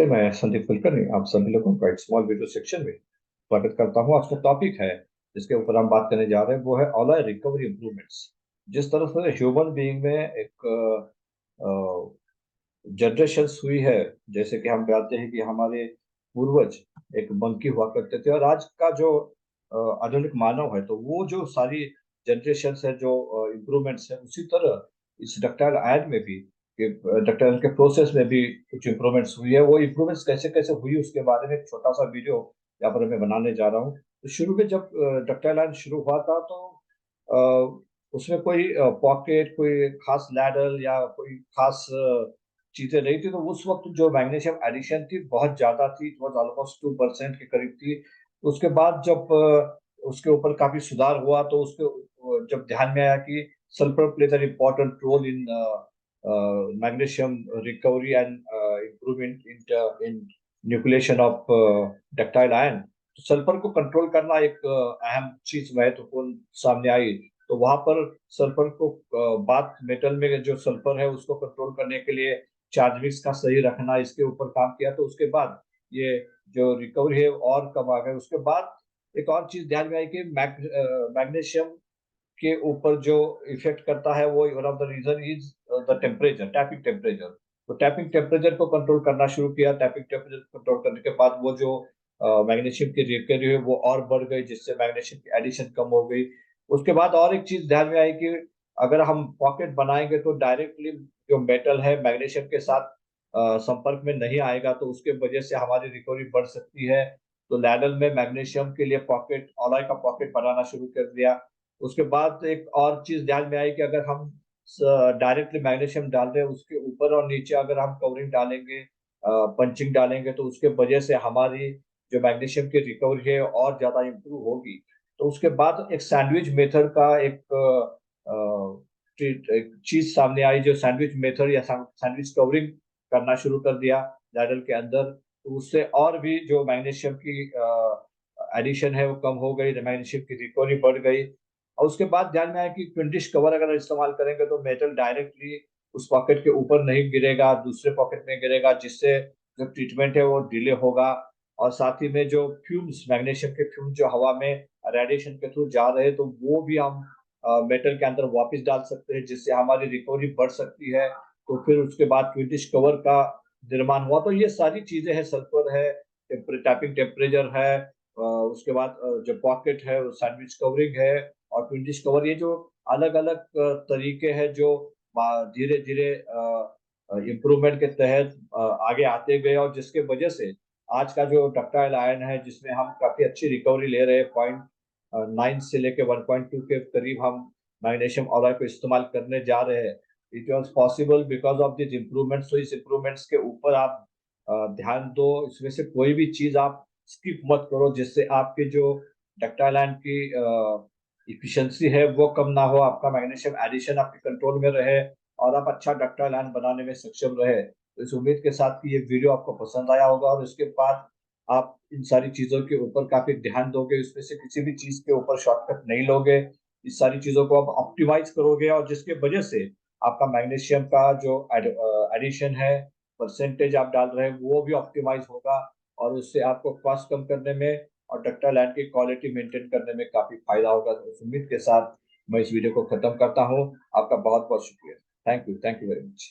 मैं संदीप कुलकर्णी आप सभी लोगों का एक स्मॉल वीडियो सेक्शन में स्वागत करता हूँ। आज का टॉपिक है जिसके ऊपर हम बात करने जा रहे हैं वो है ऑनलाइन रिकवरी इम्प्रूवमेंट्स। जिस तरह से ह्यूमन बीइंग में एक जनरेशन हुई है, जैसे कि हम जानते हैं कि हमारे पूर्वज एक मंकी हुआ करते थे और आज का जो आधुनिक मानव है तो वो जो सारी जनरेशन है जो इम्प्रूवमेंट्स है उसी तरह इस डक्टाइल आयन में भी डक्टाइल के प्रोसेस में भी कुछ इम्प्रूवमेंट्स हुई है। वो इम्प्रूवमेंट्स कैसे कैसे हुई उसके बारे में एक छोटा सा वीडियो यहाँ पर मैं बनाने जा रहा हूँ। तो शुरू में जब डक्टाइल आयन शुरू हुआ था तो उसमें कोई पॉकेट कोई खास लैडल या कोई खास चीजें नहीं थी। तो उस वक्त जो मैग्नीशियम एडिशन थी बहुत ज्यादा थी, इट वाज ऑलमोस्ट 2% के करीब थी। तो उसके बाद जब उसके ऊपर काफी सुधार हुआ तो उसके जब ध्यान में आया कि sulphur plays an important role in magnesium recovery and improvement in nucleation of ductile iron, तो सल्फर को कंट्रोल करना एक अहम चीज महत्वपूर्ण सामने आई। तो वहां पर सल्फर को बात मेटल में जो सल्फर है उसको कंट्रोल करने के लिए चार्ज मिक्स का सही रखना, इसके ऊपर काम किया। तो उसके बाद ये जो रिकवरी है और कम आ गए। उसके बाद एक और चीज ध्यान में आई कि मैग्नीशियम के ऊपर जो इफेक्ट करता है वो one of the reason is the temperature, tapping temperature. तो टैपिंग टेम्परेचर को कंट्रोल करना शुरू किया। टैपिंग टेम्परेचर कंट्रोल करने के बाद वो जो मैग्नीशियम की रिकवरी है वो और बढ़ गई, जिससे मैग्नीशियम की एडिशन कम हो गई। उसके बाद और एक चीज ध्यान में आई कि अगर हम पॉकेट बनाएंगे तो डायरेक्टली जो मेटल है मैग्नीशियम के साथ संपर्क में नहीं आएगा, तो उसके वजह से हमारी रिकवरी बढ़ सकती है। तो लैडल में मैग्नीशियम के लिए पॉकेट ऑलॉय का पॉकेट बनाना शुरू कर दिया। उसके बाद एक और चीज ध्यान में आई कि अगर हम डायरेक्टली मैग्नीशियम डाल रहे हैं उसके ऊपर और नीचे अगर हम कवरिंग डालेंगे, पंचिंग डालेंगे, तो उसके वजह से हमारी जो मैग्नीशियम की रिकवरी है और ज्यादा इम्प्रूव होगी। तो उसके बाद एक सैंडविच मेथड का एक चीज सामने आई, जो सैंडविच मेथड या सैंडविच कवरिंग करना शुरू कर दिया लैडल के अंदर। तो उससे और भी जो मैग्नीशियम की एडिशन है वो कम हो गई, मैग्नीशियम की रिकवरी बढ़ गई। और उसके बाद ध्यान में आया कि ट्विन कवर अगर इस्तेमाल करेंगे तो मेटल डायरेक्टली उस पॉकेट के ऊपर नहीं गिरेगा, दूसरे पॉकेट में गिरेगा, जिससे जो ट्रीटमेंट है वो डिले होगा। और साथ ही में जो फ्यूम्स, मैग्नीशियम के फ्यूम्स जो हवा में रेडिएशन के थ्रू जा रहे हैं तो वो भी हम मेटल के अंदर वापस डाल सकते हैं, जिससे हमारी रिकवरी बढ़ सकती है। तो फिर उसके बाद ट्विन कवर का निर्माण हुआ। तो ये सारी चीजें हैं, सल्फर है, टैपिंग टेम्परेचर है, उसके बाद जो पॉकेट है वो सैंडविच कवरिंग है और ट्विन कवर, ये जो अलग अलग तरीके हैं जो धीरे धीरे इम्प्रूवमेंट के तहत आगे आते गए और जिसके वजह से आज का जो डक्टाइल आयन है जिसमें हम काफी अच्छी रिकवरी ले रहे हैं, 0.9 से लेके 1.2 के करीब हम मैग्नीशियम ऑलॉय को इस्तेमाल करने जा रहे हैं। It was possible because of this improvements. तो इस इम्प्रूवमेंट्स के ऊपर आप ध्यान दो, इसमें से कोई भी चीज आप स्किप मत करो, जिससे आपके जो डक्टाइल आयन की इफिशियंसी है वो कम ना हो, आपका मैग्नीशियम एडिशन आपके कंट्रोल में रहे और आप अच्छा डक्टाइल आयन बनाने में सक्षम रहे। तो इस उम्मीद के साथ कि ये वीडियो आपको पसंद आया होगा और इसके बाद आप इन सारी चीजों के ऊपर काफी ध्यान दोगे, इसमें से किसी भी चीज के ऊपर शॉर्टकट नहीं लोगे, इस सारी चीजों को आप ऑप्टिमाइज करोगे और जिसके वजह से आपका मैग्नीशियम का जो एडिशन है, परसेंटेज आप डाल रहे हैं वो भी ऑप्टिमाइज होगा और उससे आपको कॉस्ट कम करने में और डक्टाइल आयन की क्वालिटी मेंटेन करने में काफी फायदा होगा। तो इस उम्मीद के साथ मैं इस वीडियो को खत्म करता हूँ। आपका बहुत बहुत शुक्रिया। Thank you very much.